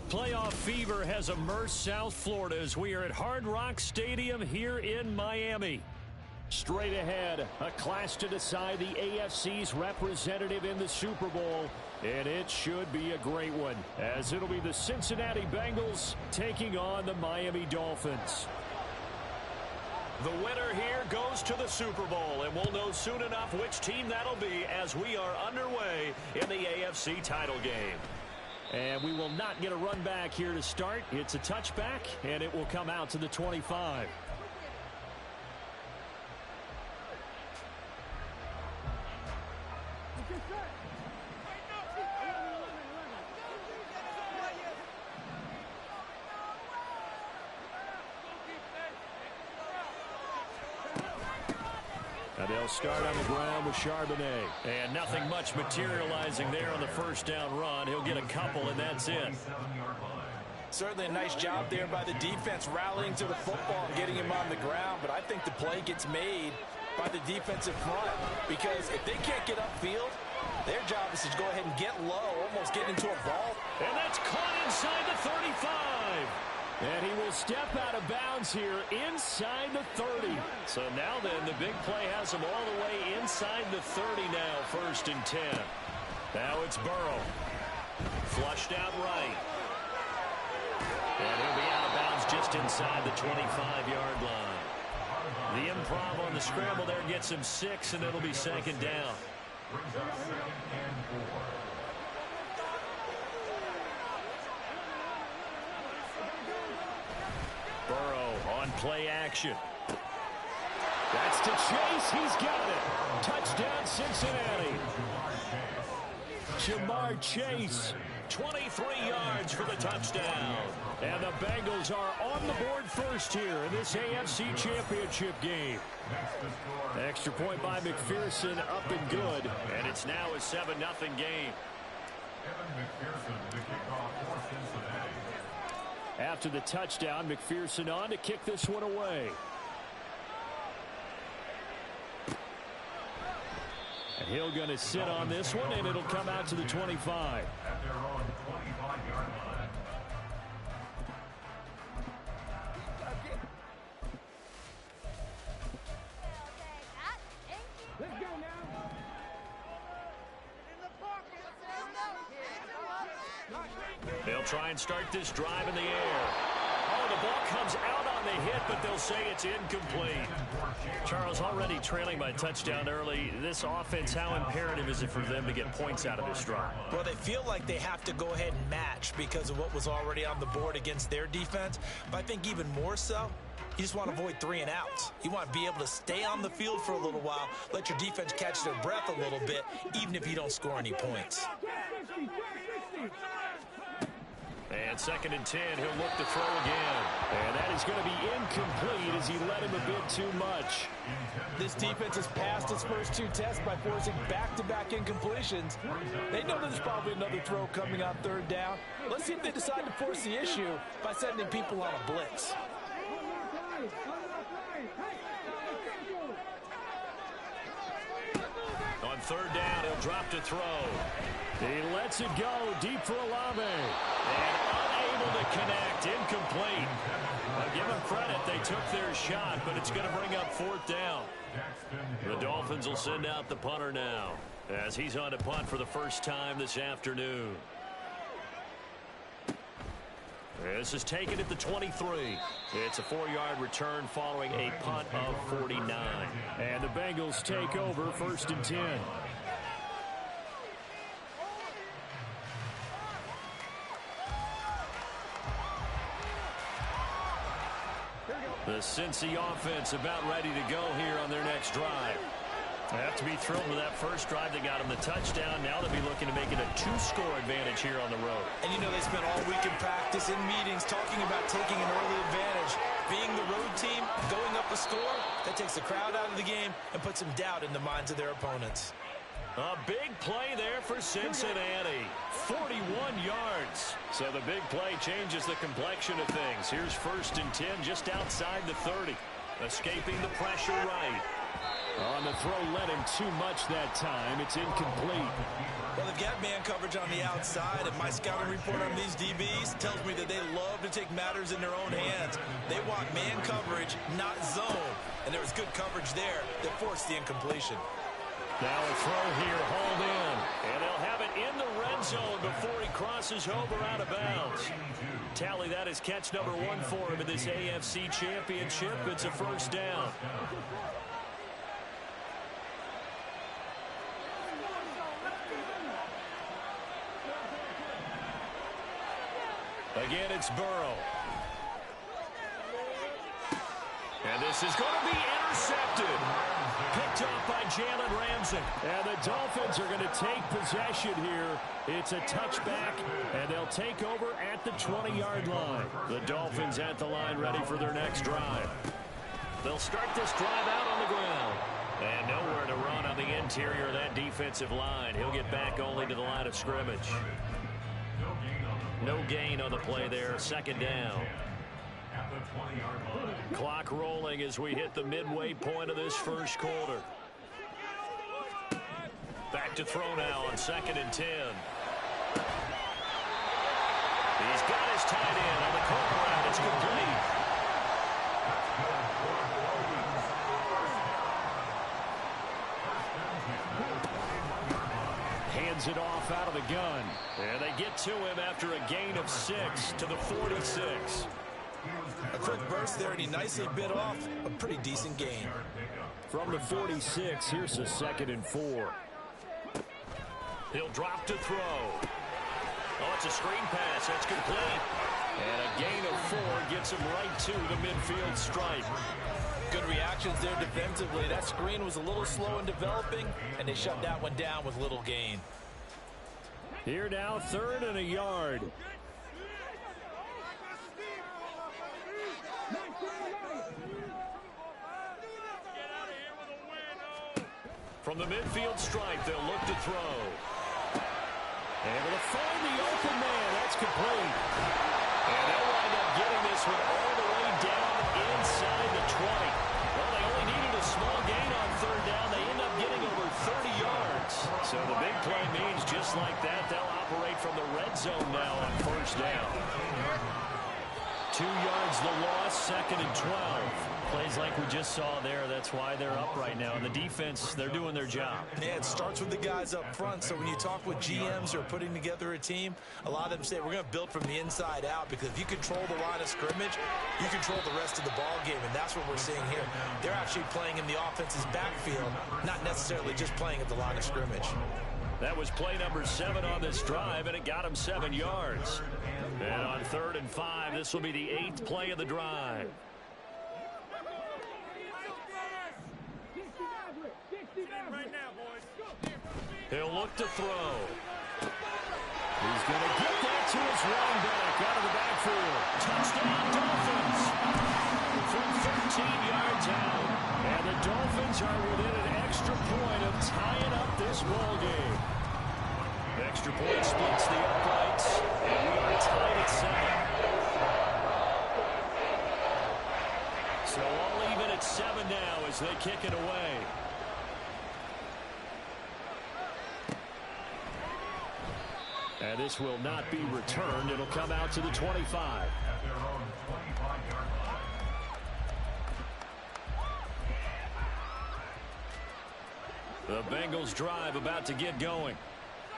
Playoff fever has immersed South Florida as we are at Hard Rock Stadium here in Miami. Straight ahead, a clash to decide the AFC's representative in the Super Bowl, and it should be a great one, as it'll be the Cincinnati Bengals taking on the Miami Dolphins. The winner here goes to the Super Bowl, and we'll know soon enough which team that'll be as we are underway in the AFC title game. And we will not get a run back here to start. It's a touchback, and it will come out to the 25. And they'll start on the ground with Charbonnet. And nothing much materializing there on the first down run. He'll get a couple, and that's it. Certainly a nice job there by the defense rallying to the football and getting him on the ground. But I think the play gets made by the defensive front, because if they can't get upfield, their job is to go ahead and get low, almost get into a ball. And that's caught inside the 35. And he will step out of bounds here inside the 30. So now then, the big play has him all the way inside the 30 now, 1st and 10. Now it's Burrow. Flushed out right. And he'll be out of bounds just inside the 25-yard line. The improv on the scramble there gets him 6, and it'll be 2nd down. Burrow on play action. That's to Chase. He's got it. Touchdown, Cincinnati. Jamar Chase, 23 yards for the touchdown. And the Bengals are on the board first here in this AFC Championship game. Extra point by McPherson, up and good. And it's now a 7-0 game. After the touchdown, McPherson on to kick this one away. And he'll going to sit on this one, and it'll come out to the 25. At their own 25-yard line. Let's go now. They'll try and start this drive in the air. Oh, the ball comes out on the hit, but they'll say it's incomplete. Charles, already trailing by touchdown early. This offense, how imperative is it for them to get points out of this drive? Well, they feel like they have to go ahead and match because of what was already on the board against their defense. But I think even more so, you just want to avoid 3 and outs. You want to be able to stay on the field for a little while, let your defense catch their breath a little bit, even if you don't score any points. And 2nd and 10, he'll look to throw again. And that is going to be incomplete as he led him a bit too much. This defense has passed its first 2 tests by forcing back-to-back incompletions. They know there's probably another throw coming on 3rd down. Let's see if they decide to force the issue by sending people on a blitz. On 3rd down, he'll drop to throw. He lets it go deep for Olave. And unable to connect. Incomplete. I'll give them credit. They took their shot, but it's going to bring up 4th down. The Dolphins will send out the punter now as he's on to punt for the first time this afternoon. This is taken at the 23. It's a 4-yard return following a punt of 49. And the Bengals take over 1st and 10. The Cincy offense about ready to go here on their next drive. They have to be thrilled with that first drive. They got them the touchdown. Now they'll be looking to make it a 2-score advantage here on the road. And you know they spent all week in practice, in meetings, talking about taking an early advantage. Being the road team, going up a score, that takes the crowd out of the game and puts some doubt in the minds of their opponents. A big play there for Cincinnati. 41 yards. So the big play changes the complexion of things. Here's 1st and 10 just outside the 30. Escaping the pressure right. On the throw, led him too much that time. It's incomplete. Well, they've got man coverage on the outside, and my scouting report on these DBs tells me that they love to take matters in their own hands. They want man coverage, not zone. And there was good coverage there that forced the incompletion. Now a throw here, hauled in. And they'll have it in the red zone before he crosses over out of bounds. Tally, that is catch number 1 for him in this AFC Championship. It's a first down. Again, it's Burrow. And this is going to be intercepted. Picked off by Jalen Ramsey. And the Dolphins are going to take possession here. It's a touchback, and they'll take over at the 20-yard line. The Dolphins at the line ready for their next drive. They'll start this drive out on the ground. And nowhere to run on the interior of that defensive line. He'll get back only to the line of scrimmage. No gain on the play there. Second down. Clock rolling as we hit the midway point of this first quarter. Back to throw now on 2nd and 10. He's got his tight end on the corner route. It's complete. Hands it off out of the gun. And they get to him after a gain of 6 to the 46. A quick burst there, and he nicely bit off a pretty decent gain. From the 46, here's a 2nd and 4. He'll drop to throw. Oh, it's a screen pass. That's complete. And a gain of 4 gets him right to the midfield stripe. Good reactions there defensively. That screen was a little slow in developing, and they shut that one down with little gain. Here now, 3rd and a yard. From the midfield stripe, they'll look to throw. Able to find the open man. That's complete. And they'll wind up getting this one all the way down inside the 20. Well, they only needed a small gain on 3rd down. They end up getting over 30 yards. So the big play means just like that, they'll operate from the red zone now on 1st down. 2 yards the loss, 2nd and 12. Plays like we just saw there. That's why they're up right now. And the defense, they're doing their job. Yeah, it starts with the guys up front. So when you talk with GMs who are putting together a team, a lot of them say we're going to build from the inside out, because if you control the line of scrimmage, you control the rest of the ball game. And that's what we're seeing here. They're actually playing in the offense's backfield, not necessarily just playing at the line of scrimmage. That was play number 7 on this drive, and it got him 7 yards. And on 3rd and 5, this will be the 8th play of the drive. He'll look to throw. He's going to get that to his running back out of the backfield. Touchdown, Dolphins. From 13 yards out. And the Dolphins are within an extra point of tying up this ball game. Extra point splits the uprights. And we are tied at 7. So all even at 7 now as they kick it away. And this will not be returned. It'll come out to the 25. The Bengals drive about to get going.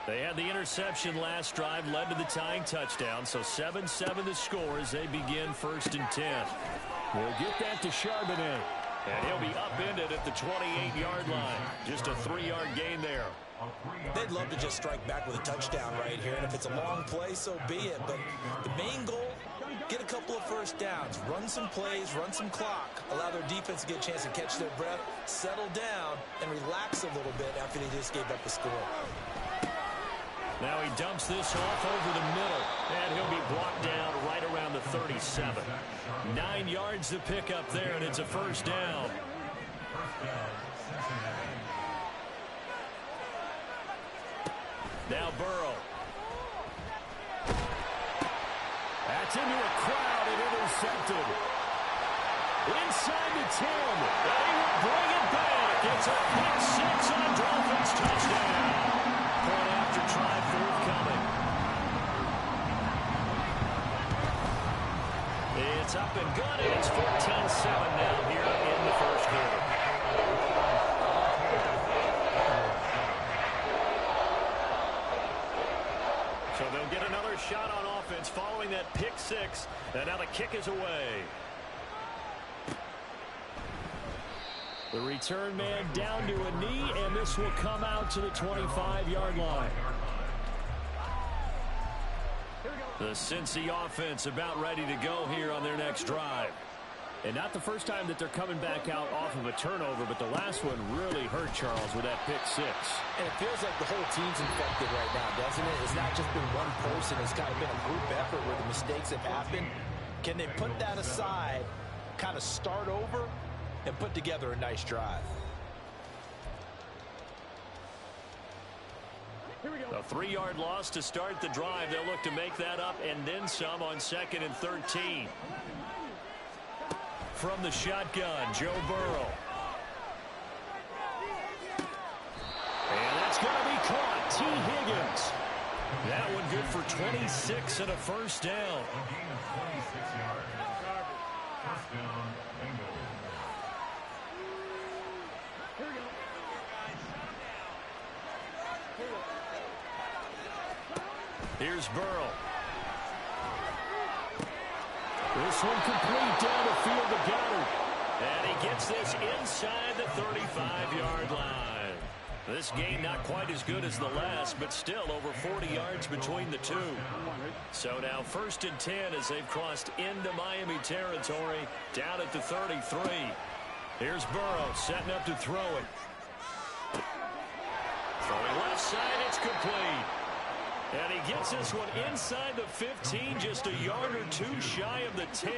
They had the interception last drive, led to the tying touchdown. So 7-7 the score as they begin 1st and 10. We'll get that to Charbonnet. And he'll be upended at the 28-yard line. Just a 3-yard gain there. They'd love to just strike back with a touchdown right here, and if it's a long play, so be it. But the main goal, get a couple of 1st downs, run some plays, run some clock, allow their defense to get a chance to catch their breath, settle down, and relax a little bit after they just gave up the score. Now he dumps this off over the middle, and he'll be blocked down right around the 37. 9 yards to pick up there, and it's a 1st down. Now Burrow. That's into a crowd and intercepted. inside the 10. They will bring it back. It's a pick six on Dolphins touchdown. Point after try forthcoming. It's up and good, and it's 14-7 now here in the first quarter. So they'll get another shot on offense following that pick six, and now the kick is away. The return man down to a knee, and this will come out to the 25-yard line. The Cincy offense about ready to go here on their next drive. And not the first time that they're coming back out off of a turnover, but the last one really hurt Charles with that pick six. And it feels like the whole team's infected right now, doesn't it? It's not just been one person. It's kind of been a group effort where the mistakes have happened. Can they put that aside, kind of start over, and put together a nice drive? A 3-yard loss to start the drive. They'll look to make that up and then some on 2nd and 13. From the shotgun, Joe Burrow. And that's going to be caught. T. Higgins. That one good for 26 and a first down. A gain of 26 yards. First down, Bengals. Here's Burrow. This one complete down the field to Goddard. And he gets this inside the 35-yard line. This game not quite as good as the last, but still over 40 yards between the two. So now 1st and 10 as they've crossed into Miami territory down at the 33. Here's Burrow setting up to throw it. Throwing left side, it's complete. And he gets this one inside the 15, just a yard or two shy of the 10.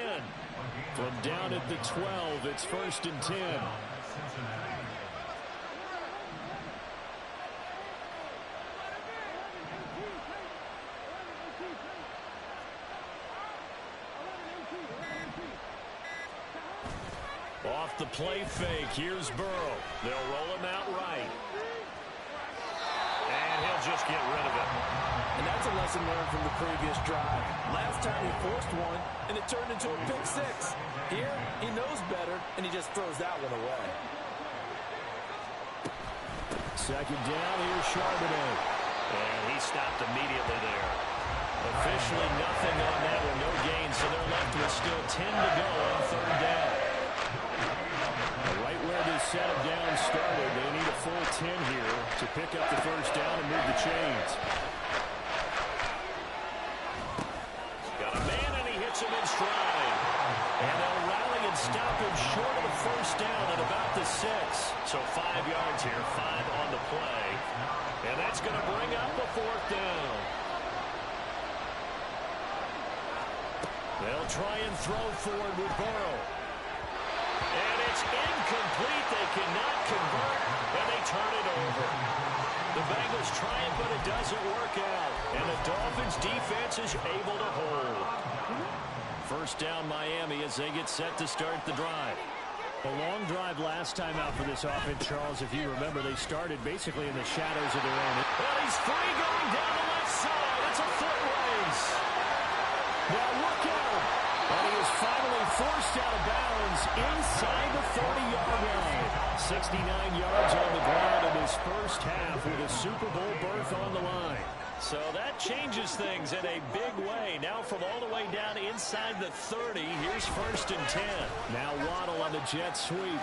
From down at the 12, it's 1st and 10. Off the play fake, here's Burrow. They'll roll him out right. And he'll just get rid of it. And that's a lesson learned from the previous drive. Last time he forced one, and it turned into a pick six. Here, he knows better, and he just throws that one away. 2nd down, here's Charbonnet. And he stopped immediately there. Officially nothing on that one, no gain, so they're left with still 10 to go on 3rd down. Right where this set of downs started, they need a full 10 here to pick up the first down and move the chains. Got a man, and he hits him in stride. And they'll rally and stop him short of the first down at about the 6. So 5 yards here, 5 on the play. And that's going to bring up a 4th down. They'll try and throw forward with Burrow. And it's incomplete. They cannot convert, and they turn it over. The Bengals try it, but it doesn't work out. And the Dolphins' defense is able to hold. 1st down, Miami, as they get set to start the drive. A long drive last time out for this offense, Charles. If you remember, they started basically in the shadows of their own. Well, he's free going down the left side. It's a foot race. Now look out. And he is finally forced out of bounds inside the 30-yard line. 69 yards on the ground in his first half with a Super Bowl berth on the line. So that changes things in a big way. Now from all the way down inside the 30, here's 1st and 10. Now Waddle on the jet sweep.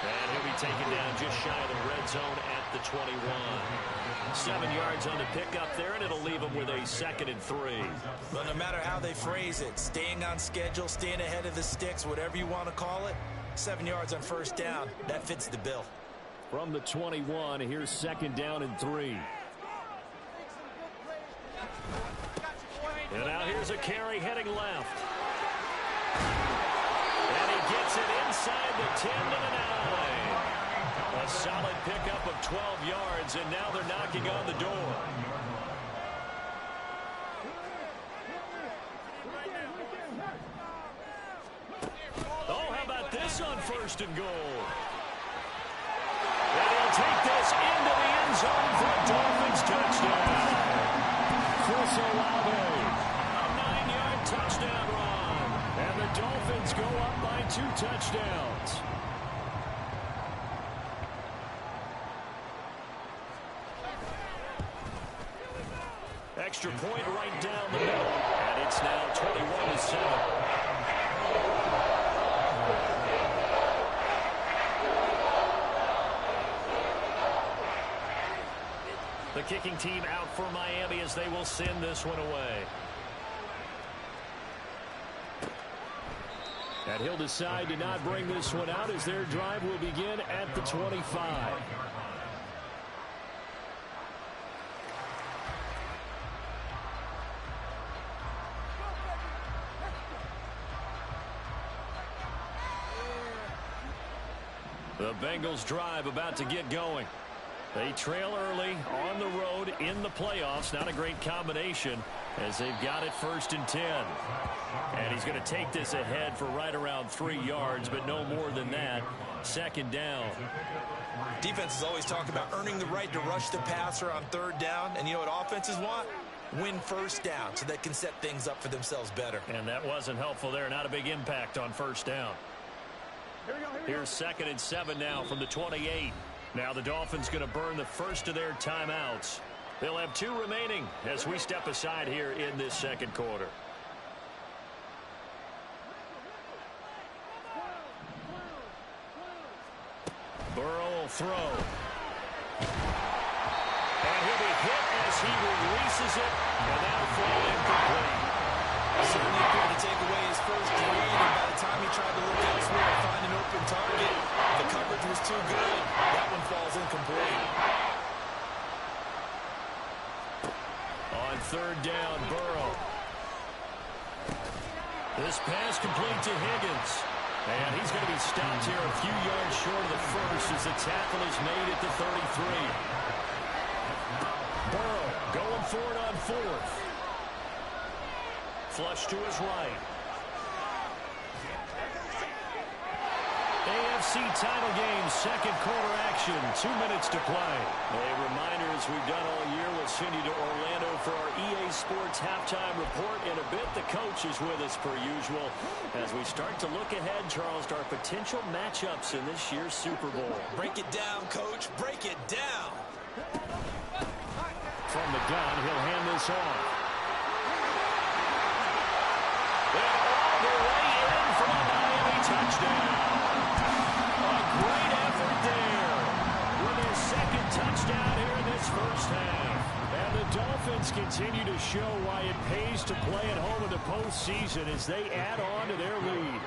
And he'll be taken down just shy of the red zone at the 21. 7 yards on the pickup there, and it'll leave him with a 2nd and 3. But no matter how they phrase it, staying on schedule, staying ahead of the sticks, whatever you want to call it, 7 yards on 1st down, that fits the bill. From the 21, here's 2nd down and 3. And now here's a carry heading left. And he gets it inside the 10 to the 9. A solid pickup of 12 yards, and now they're knocking on the door. on 1st and goal. And he'll take this into the end zone for a Dolphins touchdown. Chris Olave, a 9-yard touchdown run. And the Dolphins go up by 2 touchdowns. Extra point right down the middle. And it's now 21-7. The kicking team out for Miami as they will send this one away. And he'll decide to not bring this one out as their drive will begin at the 25. The Bengals drive about to get going. They trail early on the road in the playoffs. Not a great combination as they've got it 1st and 10. And he's going to take this ahead for right around 3 yards, but no more than that. 2nd down. Defenses always talk about earning the right to rush the passer on 3rd down. And you know what offenses want? Win 1st down so they can set things up for themselves better. And that wasn't helpful there. Not a big impact on 1st down. Here's 2nd and 7 now from the 28. Now the Dolphins going to burn the first of their timeouts. They'll have 2 remaining as we step aside here in this 2nd quarter. Burrow will throw. And he'll be hit as he releases it. And that'll fall incomplete. Certainly appeared to take away his first read, and by the time he tried to look elsewhere and find an open target, the coverage was too good. That one falls incomplete. On 3rd down, Burrow. This pass complete to Higgins. And he's going to be stopped here a few yards short of the first as the tackle is made at the 33. Burrow going for it on 4th. Flush to his right. AFC title game, 2nd quarter action. 2 minutes to play. A reminder, as we've done all year, we'll send you to Orlando for our EA Sports halftime report. In a bit, the coach is with us per usual. As we start to look ahead, Charles, to our potential matchups in this year's Super Bowl. Break it down, coach. Break it down. From the gun, he'll hand this off. And all the way in for a Miami touchdown. A great effort there with his 2nd touchdown here in this first half. And the Dolphins continue to show why it pays to play at home in the postseason as they add on to their lead.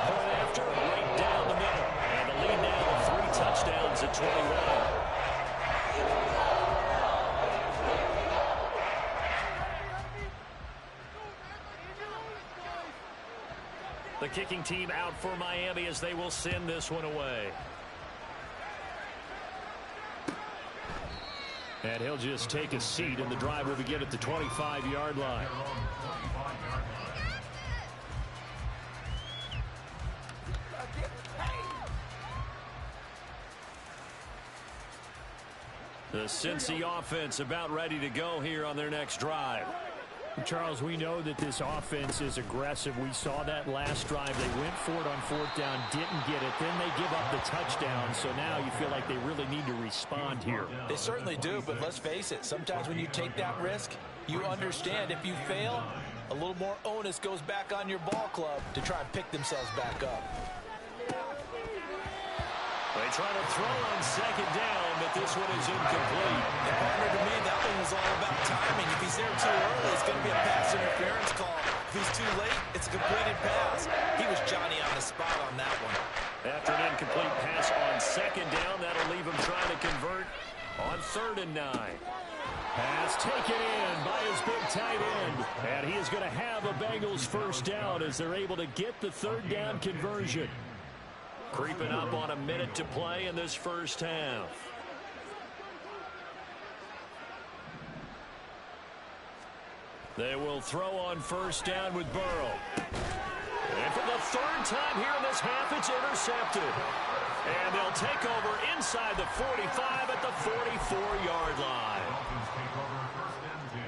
Point after, right down the middle. And the lead now of 3 touchdowns at 21. The kicking team out for Miami as they will send this one away. And he'll just take a seat, and the drive will begin at the 25-yard line. The Cincy offense about ready to go here on their next drive. Charles, we know that this offense is aggressive. We saw that last drive. They went for it on 4th down, didn't get it. Then they give up the touchdown. So now you feel like they really need to respond here. They certainly do, but let's face it. Sometimes when you take that risk, you understand if you fail, a little more onus goes back on your ball club to try and pick themselves back up. They try to throw on 2nd down, but this one is incomplete. And partner, to me, that one was all about timing. If he's there too early, it's going to be a pass interference call. If he's too late, it's a completed pass. He was Johnny on the spot on that one. After an incomplete pass on 2nd down, that'll leave him trying to convert on 3rd and 9. Pass taken in by his big tight end. And he is going to have a Bengals 1st down as they're able to get the 3rd down conversion. Creeping up on a minute to play in this first half. They will throw on 1st down with Burrow. And for for the third time here in this half. It's intercepted. And they'll take over inside the 45 at the 44-yard line. Dolphins take over first and 10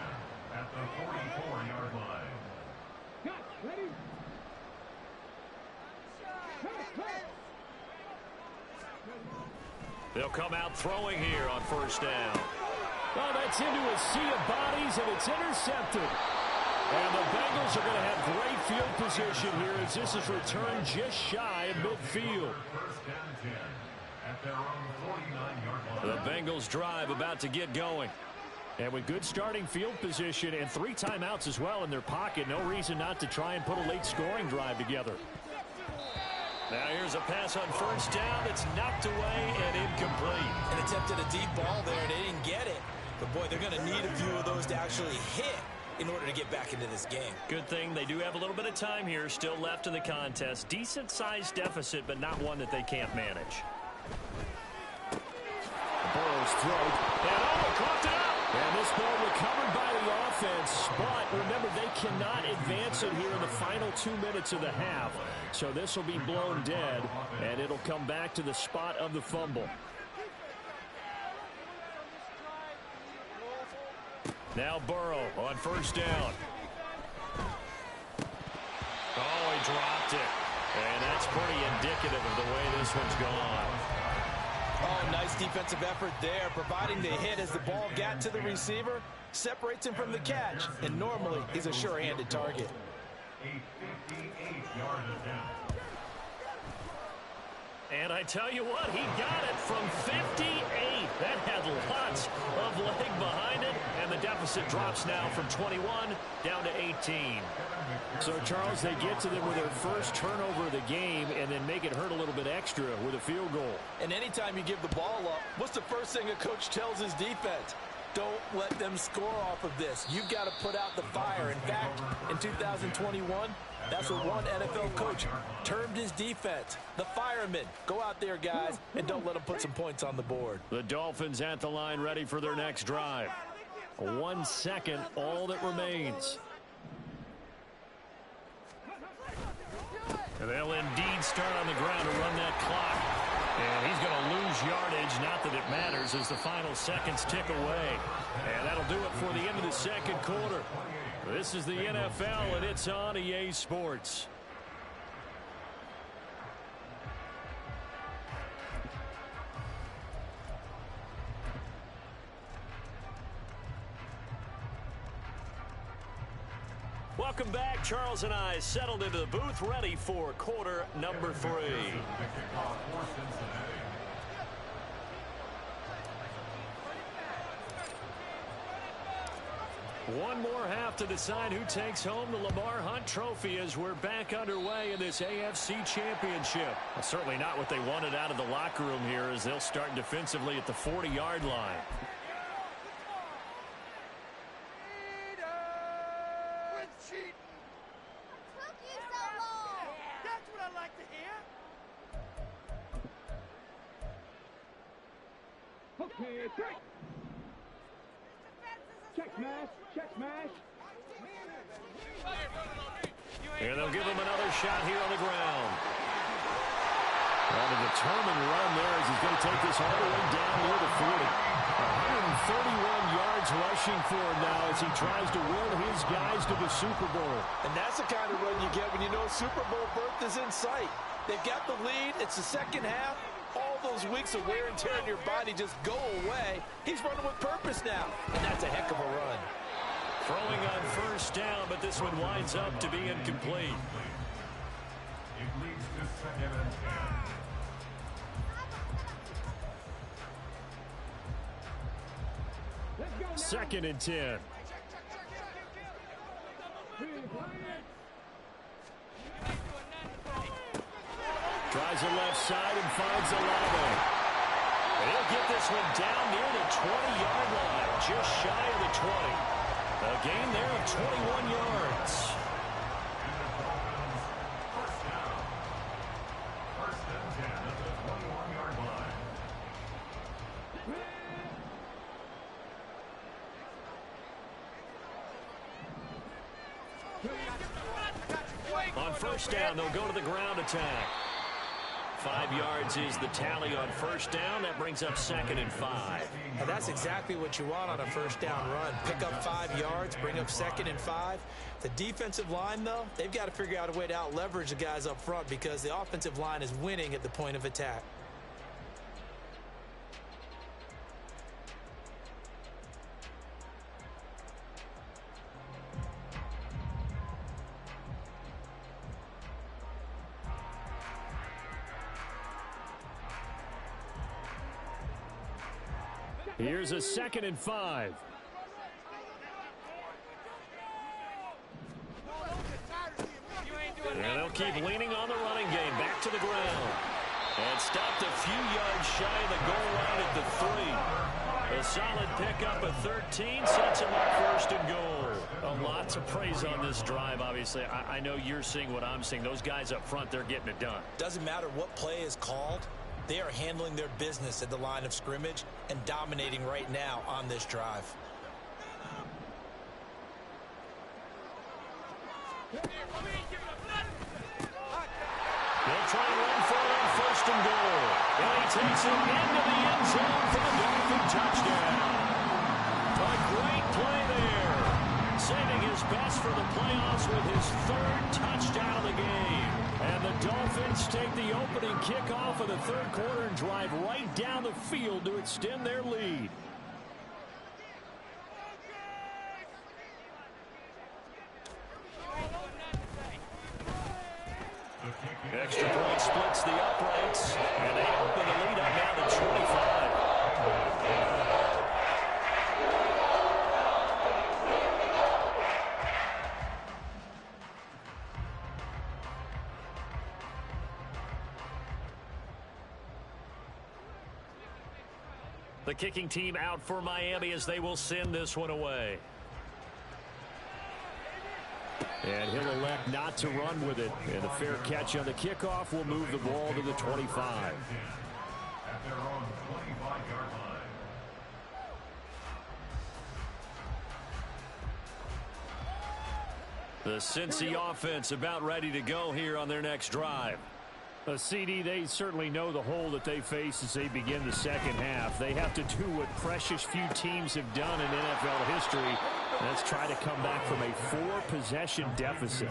at the 44-yard line. They'll come out throwing here on first down. Oh, that's into a sea of bodies, and it's intercepted. And the Bengals are going to have great field position here as this is returned just shy of midfield. First and 10 at their own 49-yard line. The Bengals drive about to get going. And with good starting field position and 3 timeouts as well in their pocket, no reason not to try and put a late scoring drive together. Now here's a pass on first down that's knocked away and incomplete. And attempted a deep ball there, and they didn't get it. But, boy, they're going to need a few of those to actually hit in order to get back into this game. Good thing they do have a little bit of time here still left in the contest. Decent-sized deficit, but not one that they can't manage. Burrow's throw. And caught it up. And this ball recovered by the offense. But remember, they cannot advance it here in the final 2 minutes of the half. So this will be blown dead, and it'll come back to the spot of the fumble. Now Burrow on first down. Oh, he dropped it. And that's pretty indicative of the way this one's gone. Oh, nice defensive effort there, providing the hit as the ball got to the receiver, separates him from the catch, and normally he's a sure-handed target. A 58-yard attempt. And I tell you what, he got it from 58. That had lots of leg behind it, and the deficit drops now from 21 down to 18. So, Charles, they get to them with their first turnover of the game and then make it hurt a little bit extra with a field goal. And anytime you give the ball up, what's the first thing a coach tells his defense? Don't let them score off of this. You've got to put out the fire. In fact, in 2021, that's what one NFL coach termed his defense. The firemen. Go out there, guys, and don't let them put some points on the board. The Dolphins at the line ready for their next drive. 1 second, all that remains. And they'll indeed start on the ground to run that clock. And he's going to lose yardage, not that it matters, as the final seconds tick away. And that'll do it for the end of the second quarter. This is the NFL, and it's on EA Sports. Welcome back. Charles and I settled into the booth, ready for quarter number 3. One more half to decide who takes home the Lamar Hunt Trophy as we're back underway in this AFC Championship. Well, certainly not what they wanted out of the locker room here as they'll start defensively at the 40-yard line. And they'll give him another shot here on the ground. And a determined run there as he's going to take this all the way down near the 40. 131 yards rushing for him now as he tries to will his guys to the Super Bowl. And that's the kind of run you get when you know Super Bowl berth is in sight. They've got the lead. It's the second half. All those weeks of wear and tear in your body just go away. He's running with purpose now, and that's a heck of a run. Throwing on first down, but this one winds up to be incomplete. It leads to second and 10. Second and 10. Tries the left side and finds Olave. He'll get this one down near the 20-yard line, just shy of the 20. A gain there of 21 yards. First down. First and 10 at the 21-yard line. On first down, they'll go to the ground attack. 5 yards is the tally on first down. That brings up 2nd and 5. And that's exactly what you want on a first down run. Pick up 5 yards, bring up 2nd and 5. The defensive line, though, they've got to figure out a way to out-leverage the guys up front because the offensive line is winning at the point of attack. Here's a 2nd and 5. And they'll keep leaning on the running game. Back to the ground. And stopped a few yards shy of the goal line at the 3. A solid pickup of 13 sets him up 1st and goal. A lot to praise on this drive, obviously. I know you're seeing what I'm seeing. Those guys up front, they're getting it done. Doesn't matter what play is called. They are handling their business at the line of scrimmage and dominating right now on this drive. They'll try and run for it on 1st and goal. And he takes it into the end zone for the Dolphin touchdown. A great play there. Saving his best for the playoffs with his 3rd touchdown of the game. And the Dolphins take the opening kickoff of the 3rd quarter and drive right down the field to extend their lead. Extra point splits the uprights, and they open the lead up now to 25. The kicking team out for Miami as they will send this one away. And he'll elect not to run with it. And a fair catch on the kickoff will move the ball to the 25. At their own 25-yard line. The Cincy offense about ready to go here on their next drive. A CD, they certainly know the hole that they face as they begin the second half. They have to do what precious few teams have done in NFL history. Let's try to come back from a 4-possession deficit.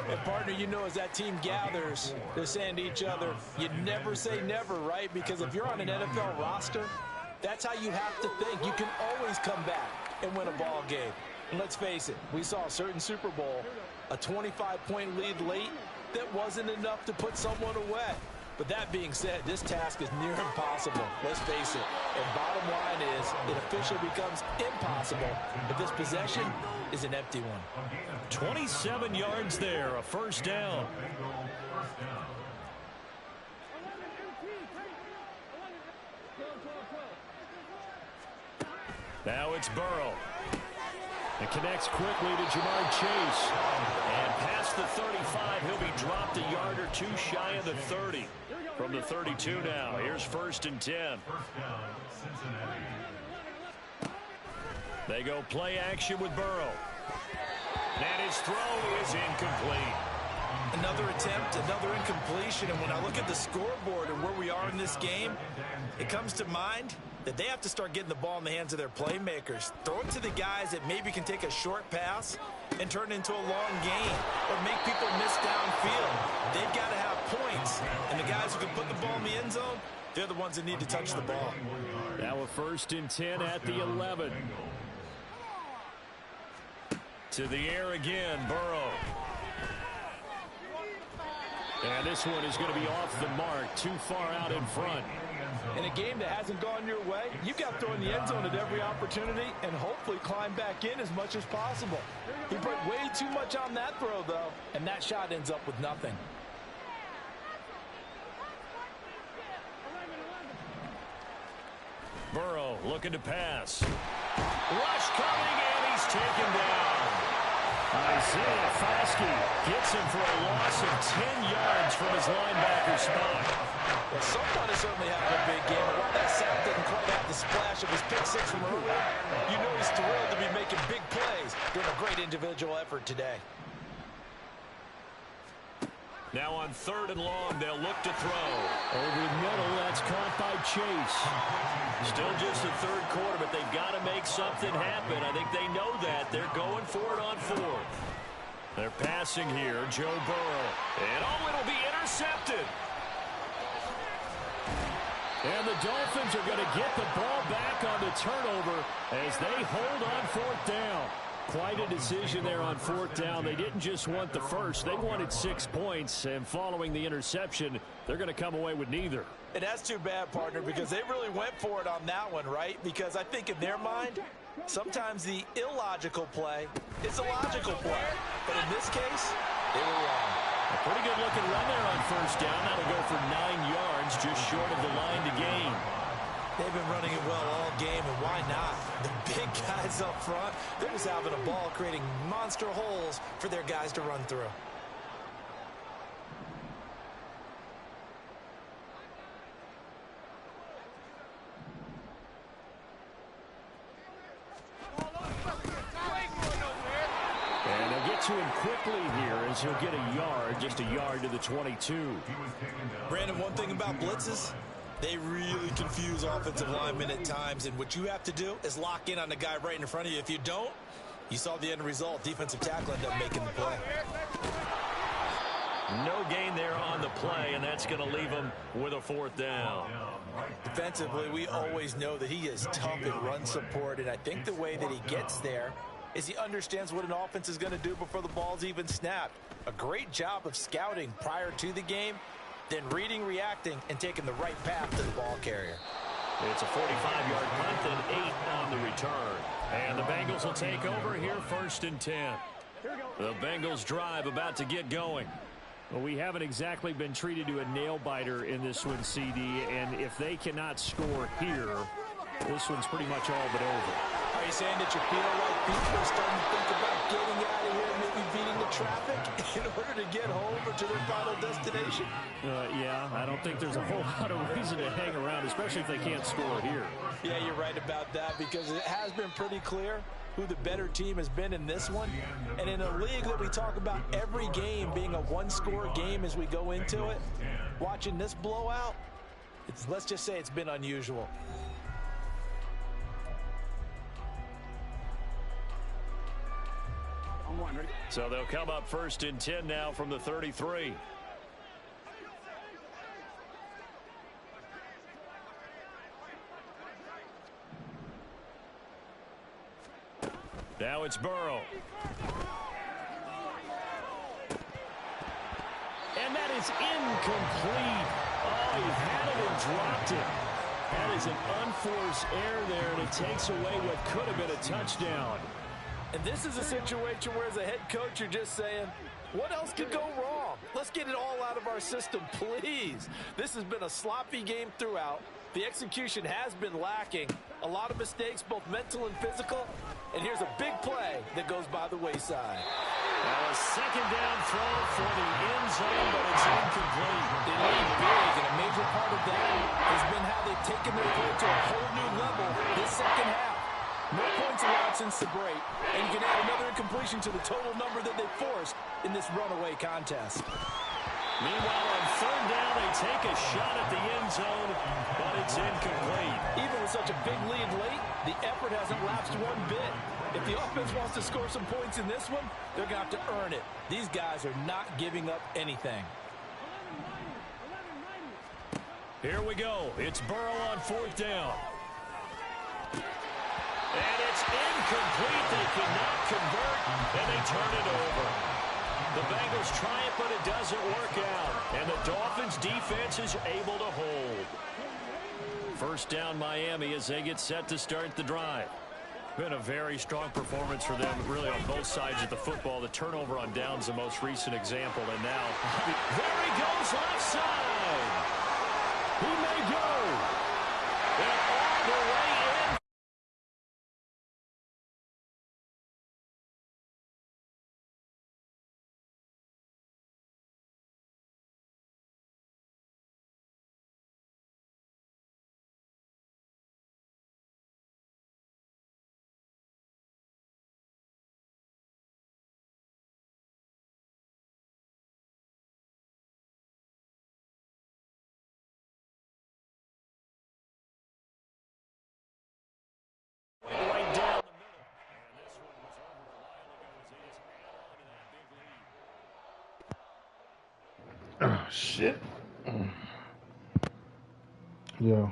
And partner, you know, as that team gathers, they're saying to each other, you never say never, right? Because if you're on an NFL roster, that's how you have to think. You can always come back and win a ball game. And let's face it, we saw a certain Super Bowl, a 25-point lead late, that wasn't enough to put someone away. But that being said, this task is near impossible. Let's face it. And bottom line is, it officially becomes impossible if this possession is an empty one. 27 yards there, a first down. Now it's Burrow. It connects quickly to Jamar Chase. And past the 35, he'll be dropped a yard or 2 shy of the 30. From the 32 now, here's 1st and 10. They go play action with Burrow. And his throw is incomplete. Another attempt, another incompletion. And when I look at the scoreboard and where we are in this game, it comes to mind that they have to start getting the ball in the hands of their playmakers. Throw it to the guys that maybe can take a short pass and turn it into a long gain or make people miss downfield. They've got to have points. And the guys who can put the ball in the end zone, they're the ones that need to touch the ball. Now a 1st and 10 at the 11. To the air again, Burrow. And this one is going to be off the mark, too far out in front. In a game that hasn't gone your way, you've got to throw in the end zone at every opportunity and hopefully climb back in as much as possible. He put way too much on that throw, though, and that shot ends up with nothing. Burrow looking to pass. Rush coming, and he's taken down. Isaiah Foskey gets him for a loss of 10 yards from his linebacker spot. Well, someone is certainly having a big game. And while that sack didn't quite have the splash of his pick 6 from earlier, you know he's thrilled to be making big plays during a great individual effort today. Now on 3rd and long, they'll look to throw. Over the middle, that's caught by Chase. Still just the 3rd quarter, but they've got to make something happen. I think they know that. They're going for it on 4th. They're passing here, Joe Burrow. And it'll be intercepted. And the Dolphins are going to get the ball back on the turnover as they hold on 4th down. Quite a decision there on 4th down. They didn't just want the first. They wanted 6 points, and following the interception, they're going to come away with neither. And that's too bad, partner, because they really went for it on that one, right? Because I think in their mind, sometimes the illogical play is a logical play. But in this case, they were wrong. A pretty good looking run there on 1st down. That'll go for 9 yards, just short of the line to gain. They've been running it well all game, and why not? The big guys up front, they're just having a ball, creating monster holes for their guys to run through. And they'll get to him quickly here as he'll get a yard, just a yard to the 22. Brandon, one thing about blitzes, they really confuse offensive linemen at times, and what you have to do is lock in on the guy right in front of you. If you don't, you saw the end result. Defensive tackle ended up making the play. No gain there on the play, and that's going to leave them with a 4th down. Defensively, we always know that he is tough in run support, and I think the way that he gets there is he understands what an offense is going to do before the ball's even snapped. A great job of scouting prior to the game, then reading, reacting, and taking the right path to the ball carrier. It's a 45-yard punt and 8 on the return. And the Bengals will take over here 1st and 10. The Bengals drive about to get going. Well, we haven't exactly been treated to a nail-biter in this one, CD, and if they cannot score here, this one's pretty much all but over. Are you saying that you feel like people are starting to think about getting out of here, maybe beating the traffic in order to get home or to their final destination? Yeah, I don't think there's a whole lot of reason to hang around, especially if they can't score here. Yeah, you're right about that, because it has been pretty clear who the better team has been in this one. And in a league that we talk about every game being a one-score game as we go into it, watching this blowout, let's just say it's been unusual. So they'll come up 1st and 10 now from the 33. Now it's Burrow. And that is incomplete. Oh, he had it and dropped it. That is an unforced error there, and it takes away what could have been a touchdown. And this is a situation where, as a head coach, you're just saying, what else could go wrong? Let's get it all out of our system, please. This has been a sloppy game throughout. The execution has been lacking. A lot of mistakes, both mental and physical. And here's a big play that goes by the wayside. Now a 2nd down throw for the end zone, but it's incomplete. They lead big, and a major part of that has been how they've taken their play to a whole new level this second half. No points allowed since the break, and you can add another incompletion to the total number that they forced in this runaway contest. Meanwhile, on 3rd down, they take a shot at the end zone, but it's incomplete. Even with such a big lead late, the effort hasn't lapsed one bit. If the offense wants to score some points in this one, they're going to have to earn it. These guys are not giving up anything. Here we go. It's Burrow on 4th down. And it's incomplete. They cannot convert, and they turn it over. The Bengals try it, but it doesn't work out. And the Dolphins' defense is able to hold. 1st down Miami as they get set to start the drive. Been a very strong performance for them, really, on both sides of the football. The turnover on downs, the most recent example. And now, there he goes left side. He may go. And all the way in. Oh, shit. Yeah.